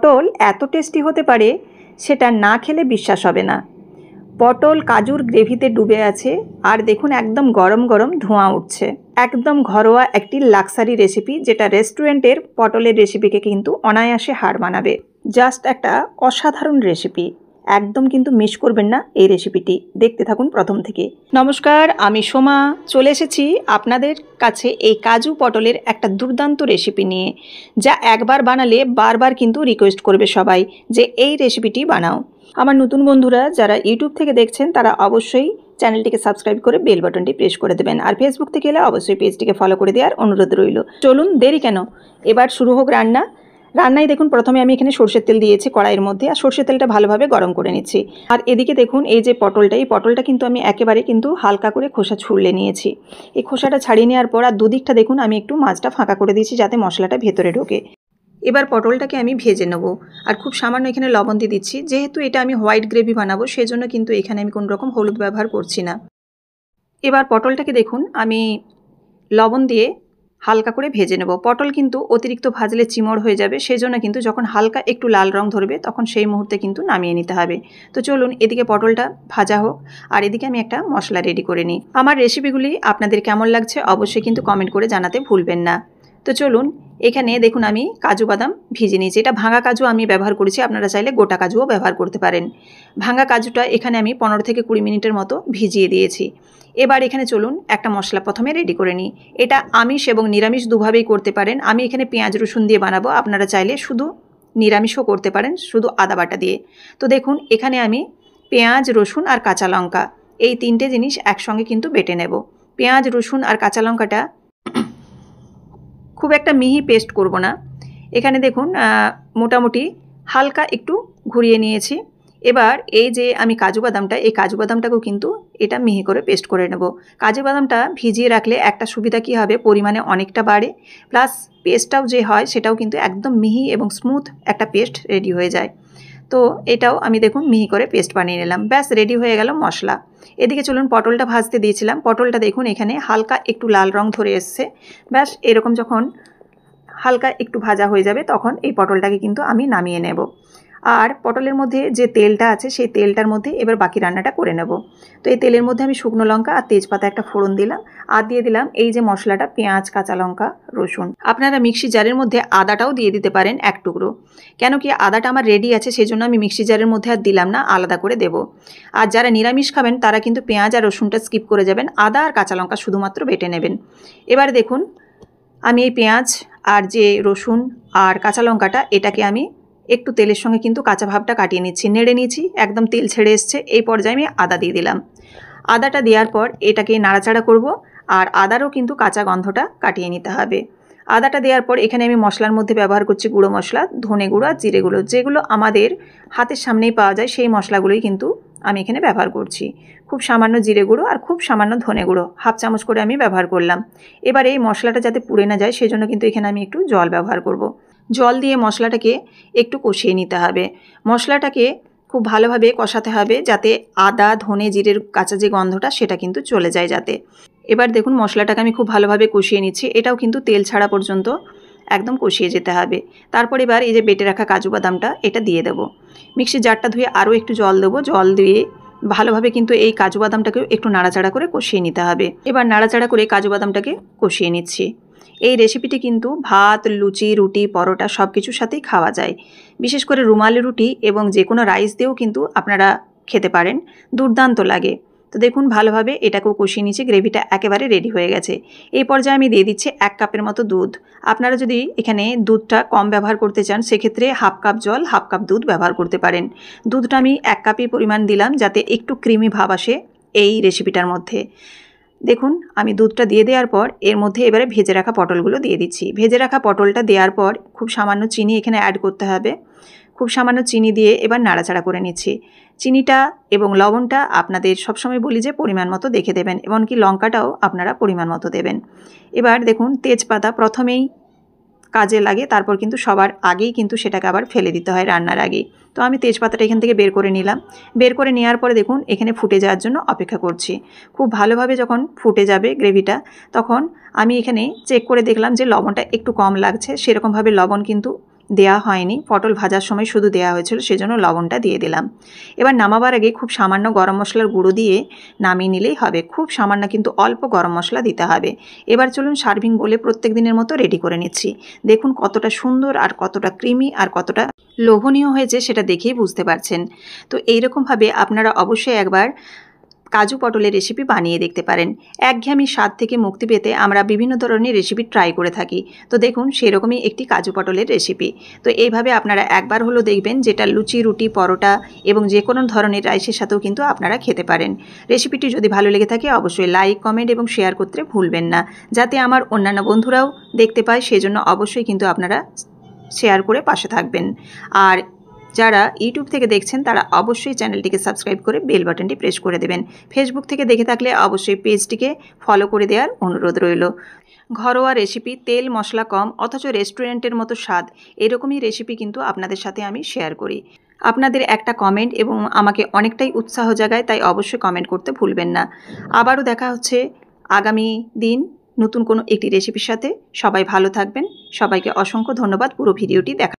পটল এত টেস্টি হতে পারে সেটা না খেলে বিশ্বাস হবে না। পটল কাজুর গ্রেভিতে ডুবে আছে আর দেখুন একদম গরম গরম ধোঁয়া উঠছে। একদম ঘরোয়া একটি লাক্সারি রেসিপি, যেটা রেস্টুরেন্টের পটলের রেসিপিকে কিন্তু অনায়াসে হার মানাবে। জাস্ট একটা অসাধারণ রেসিপি, একদম কিন্তু মিস করবেন না এই রেসিপিটি, দেখতে থাকুন প্রথম থেকে। নমস্কার, আমি সোমা চলে এসেছি আপনাদের কাছে এই কাজু পটলের একটা দুর্দান্ত রেসিপি নিয়ে, যা একবার বানালে বারবার কিন্তু রিকোয়েস্ট করবে সবাই যে এই রেসিপিটি বানাও। আমার নতুন বন্ধুরা যারা ইউটিউব থেকে দেখছেন তারা অবশ্যই চ্যানেলটিকে সাবস্ক্রাইব করে বেল বাটনটি প্রেস করে দেবেন, আর ফেসবুক থেকে এলে অবশ্যই পেজটিকে ফলো করে দেওয়ার অনুরোধ রইল। চলুন দেরি কেন, এবার শুরু হোক রান্না। রান্নায় দেখুন প্রথমে আমি এখানে সরষের তেল দিয়েছি কড়াইয়ের মধ্যে, আর সরষের তেলটা ভালোভাবে গরম করে নিচ্ছি। আর এদিকে দেখুন এই যে পটলটা, এই পটলটা কিন্তু আমি একেবারে কিন্তু হালকা করে খোসা ছুড়লে নিয়েছি। এই খোসাটা ছাড়িয়ে নেওয়ার পর আর দুদিকটা দেখুন আমি একটু মাছটা ফাঁকা করে দিয়েছি যাতে মশলাটা ভেতরে ঢোকে। এবার পটলটাকে আমি ভেজে নেব, আর খুব সামান্য এখানে লবণ দিয়ে দিচ্ছি। যেহেতু এটা আমি হোয়াইট গ্রেভি বানাবো সেজন্য কিন্তু এখানে আমি কোনো রকম হলুদ ব্যবহার করছি না। এবার পটলটাকে দেখুন আমি লবণ দিয়ে হালকা করে ভেজে নেব। পটল কিন্তু অতিরিক্ত ভাজলে চিমড় হয়ে যাবে, সেজন্য কিন্তু যখন হালকা একটু লাল রং ধরবে তখন সেই মুহূর্তে কিন্তু নামিয়ে নিতে হবে। তো চলুন এদিকে পটলটা ভাজা হোক, আর এদিকে আমি একটা মশলা রেডি করে নিই। আমার রেসিপিগুলি আপনাদের কেমন লাগছে অবশ্যই কিন্তু কমেন্ট করে জানাতে ভুলবেন না। তো চলুন এখানে দেখুন আমি কাজু বাদাম ভিজে নিয়েছি। এটা ভাঙা কাজু আমি ব্যবহার করেছি, আপনারা চাইলে গোটা কাজুও ব্যবহার করতে পারেন। ভাঙা কাজুটা এখানে আমি 15 থেকে 20 মিনিটের মতো ভিজিয়ে দিয়েছি। এবার এখানে চলুন একটা মশলা প্রথমে রেডি করে নিই। এটা আমিষ এবং নিরামিষ দুভাবেই করতে পারেন। আমি এখানে পেঁয়াজ রসুন দিয়ে বানাবো, আপনারা চাইলে শুধু নিরামিষও করতে পারেন শুধু আদা বাটা দিয়ে। তো দেখুন এখানে আমি পেঁয়াজ রসুন আর কাঁচা লঙ্কা এই তিনটে জিনিস একসঙ্গে কিন্তু বেটে নেব। পেঁয়াজ রসুন আর কাঁচা লঙ্কাটা খুব একটা মিহি পেস্ট করব না। এখানে দেখুন মোটামুটি হালকা একটু ঘুরিয়ে নিয়েছি। এবার এই যে আমি কাজু বাদামটা, এই কাজু বাদামটাকেও কিন্তু এটা মিহি করে পেস্ট করে নেব। কাজু বাদামটা ভিজিয়ে রাখলে একটা সুবিধা কী হবে, পরিমাণে অনেকটা বাড়ে, প্লাস পেস্টটাও যে হয় সেটাও কিন্তু একদম মিহি এবং স্মুথ একটা পেস্ট রেডি হয়ে যায়। তো এটাও আমি দেখুন মিহি করে পেস্ট বানিয়ে নিলাম। ব্যাস রেডি হয়ে গেল মশলা। এদিকে চলুন পটলটা ভাজতে দিয়েছিলাম। পটলটা দেখুন এখানে হালকা একটু লাল রং ধরে এসছে। ব্যাস এরকম যখন হালকা একটু ভাজা হয়ে যাবে তখন এই পটলটাকে কিন্তু আমি নামিয়ে নেব। আর পটলের মধ্যে যে তেলটা আছে সেই তেলটার মধ্যে এবার বাকি রান্নাটা করে নেব। তো এই তেলের মধ্যে আমি শুকনো লঙ্কা আর তেজপাতা একটা ফোড়ন দিলাম, আর দিয়ে দিলাম এই যে মশলাটা পেঁয়াজ কাঁচা লঙ্কা রসুন। আপনারা মিক্সি জারের মধ্যে আদাটাও দিয়ে দিতে পারেন এক টুকরো, কেন কি আদাটা আমার রেডি আছে সেই জন্য আমি মিক্সি জারের মধ্যে আর দিলাম না, আলাদা করে দেব। আর যারা নিরামিষ খাবেন তারা কিন্তু পেঁয়াজ আর রসুনটা স্কিপ করে যাবেন, আদা আর কাঁচা লঙ্কা শুধুমাত্র বেটে নেবেন। এবার দেখুন আমি এই পেঁয়াজ আর যে রসুন আর কাঁচা লঙ্কাটা এটাকে আমি একটু তেলের সঙ্গে কিন্তু কাঁচা ভাবটা কাটিয়ে নিচ্ছি, নেড়ে নিয়েছি, একদম তেল ছেড়ে এসছে। এই পর্যায়ে আমি আদা দিয়ে দিলাম। আদাটা দেওয়ার পর এটাকে নাড়াচাড়া করব, আর আদারও কিন্তু কাঁচা গন্ধটা কাটিয়ে নিতে হবে। আদাটা দেওয়ার পর এখানে আমি মশলার মধ্যে ব্যবহার করছি গুঁড়ো মশলা, ধনে গুঁড়ো আর জিরে গুঁড়ো, যেগুলো আমাদের হাতের সামনেই পাওয়া যায় সেই মশলাগুলোই কিন্তু আমি এখানে ব্যবহার করছি। খুব সামান্য জিরে গুঁড়ো আর খুব সামান্য ধনে গুঁড়ো, হাফ চামচ করে আমি ব্যবহার করলাম। এবার এই মশলাটা যাতে পুড়ে না যায় সেজন্য কিন্তু এখানে আমি একটু জল ব্যবহার করব। জল দিয়ে মশলাটাকে একটু কষিয়ে নিতে হবে। মশলাটাকে খুব ভালোভাবে কষাতে হবে যাতে আদা ধনে জিরের কাঁচা যে গন্ধটা সেটা কিন্তু চলে যায় যাতে। এবার দেখুন মশলাটাকে আমি খুব ভালোভাবে কষিয়ে নিচ্ছি, এটাও কিন্তু তেল ছাড়া পর্যন্ত একদম কষিয়ে যেতে হবে। তারপর এবার এই যে বেটে রাখা কাজু বাদামটা এটা দিয়ে দেবো। মিক্সির জারটা ধুয়ে আরও একটু জল দেবো, জল দিয়ে ভালোভাবে কিন্তু এই কাজু বাদামটাকেও একটু নাড়াচাড়া করে কষিয়ে নিতে হবে। এবার নাড়াচাড়া করে কাজু বাদামটাকে কষিয়ে নিচ্ছি। এই রেসিপিটি কিন্তু ভাত লুচি রুটি পরোটা সব কিছুর সাথেই খাওয়া যায়, বিশেষ করে রুমালি রুটি এবং যে কোনো রাইস দিয়েও কিন্তু আপনারা খেতে পারেন, দুর্দান্ত লাগে। তো দেখুন ভালোভাবে এটাকেও কষিয়ে নিচ্ছি, গ্রেভিটা একেবারে রেডি হয়ে গেছে। এই পর্যায়ে আমি দিয়ে দিচ্ছি 1 কাপের মতো দুধ। আপনারা যদি এখানে দুধটা কম ব্যবহার করতে চান সেক্ষেত্রে হাফ কাপ জল হাফ কাপ দুধ ব্যবহার করতে পারেন। দুধটা আমি 1 কাপই পরিমাণ দিলাম যাতে একটু ক্রিমি ভাব আসে এই রেসিপিটার মধ্যে। দেখুন আমি দুধটা দিয়ে দেওয়ার পর এর মধ্যে এবারে ভেজে রাখা পটলগুলো দিয়ে দিচ্ছি। ভেজে রাখা পটলটা দেওয়ার পর খুব সামান্য চিনি এখানে অ্যাড করতে হবে। খুব সামান্য চিনি দিয়ে এবার নাড়াচাড়া করে নিচ্ছি। চিনিটা এবং লবণটা আপনাদের সবসময় বলি যে পরিমাণ মতো দেখে দেবেন, এমনকি লঙ্কাটাও আপনারা পরিমাণ মতো দেবেন। এবার দেখুন তেজপাতা প্রথমেই কাজে লাগে, তারপর কিন্তু সবার আগেই কিন্তু সেটাকে আবার ফেলে দিতে হয় রান্নার আগেই। তো আমি তেজপাতাটা এখান থেকে বের করে নিলাম। বের করে নেওয়ার পরে দেখুন এখানে ফুটে যাওয়ার জন্য অপেক্ষা করছি। খুব ভালোভাবে যখন ফুটে যাবে গ্রেভিটা তখন আমি এখানে চেক করে দেখলাম যে লবণটা একটু কম লাগছে, সেরকমভাবে লবণ কিন্তু দেয়া হয়নি, পটল ভাজার সময় শুধু দেয়া হয়েছিল, সেজন্য লবণটা দিয়ে দিলাম। এবার নামাবার আগে খুব সামান্য গরম মশলার গুঁড়ো দিয়ে নামিয়ে নিলেই হবে। খুব সামান্য কিন্তু অল্প গরম মশলা দিতে হবে। এবার চলুন সার্ভিং বলে প্রত্যেক দিনের মতো রেডি করে নিচ্ছি। দেখুন কতটা সুন্দর আর কতটা ক্রিমি আর কতটা লোভনীয় হয়েছে সেটা দেখেই বুঝতে পারছেন। তো এইরকমভাবে আপনারা অবশ্যই একবার কাজু পটলের রেসিপি বানিয়ে দেখতে পারেন। একঘেয়েমি স্বাদ থেকে মুক্তি পেতে আমরা বিভিন্ন ধরনের রেসিপি ট্রাই করে থাকি। তো দেখুন সেরকমই একটি কাজু পটলের রেসিপি। তো এইভাবে আপনারা একবার হলো দেখবেন, যেটা লুচি, রুটি, পরোটা এবং যে কোনো ধরনের রাইসের সাথেও কিন্তু আপনারা খেতে পারেন। রেসিপিটি যদি ভালো লেগে থাকে অবশ্যই লাইক, কমেন্ট এবং শেয়ার করতে ভুলবেন না, যাতে আমার অন্যান্য বন্ধুরাও দেখতে পায়। সেজন্য অবশ্যই কিন্তু আপনারা শেয়ার করে পাশে থাকবেন। আর যারা ইউটিউব থেকে দেখছেন তারা অবশ্যই চ্যানেলটিকে সাবস্ক্রাইব করে বেল বাটনটি প্রেস করে দেবেন। ফেসবুক থেকে দেখে থাকলে অবশ্যই পেজটিকে ফলো করে দেওয়ার অনুরোধ রইল। ঘরোয়া রেসিপি, তেল মশলা কম অথচ রেস্টুরেন্টের মতো স্বাদ, এরকমই রেসিপি কিন্তু আপনাদের সাথে আমি শেয়ার করি। আপনাদের একটা কমেন্ট এবং আমাকে অনেকটাই উৎসাহ জাগায়, তাই অবশ্যই কমেন্ট করতে ভুলবেন না। আবারও দেখা হচ্ছে আগামী দিন নতুন কোনো একটি রেসিপির সাথে। সবাই ভালো থাকবেন। সবাইকে অসংখ্য ধন্যবাদ পুরো ভিডিওটি দেখা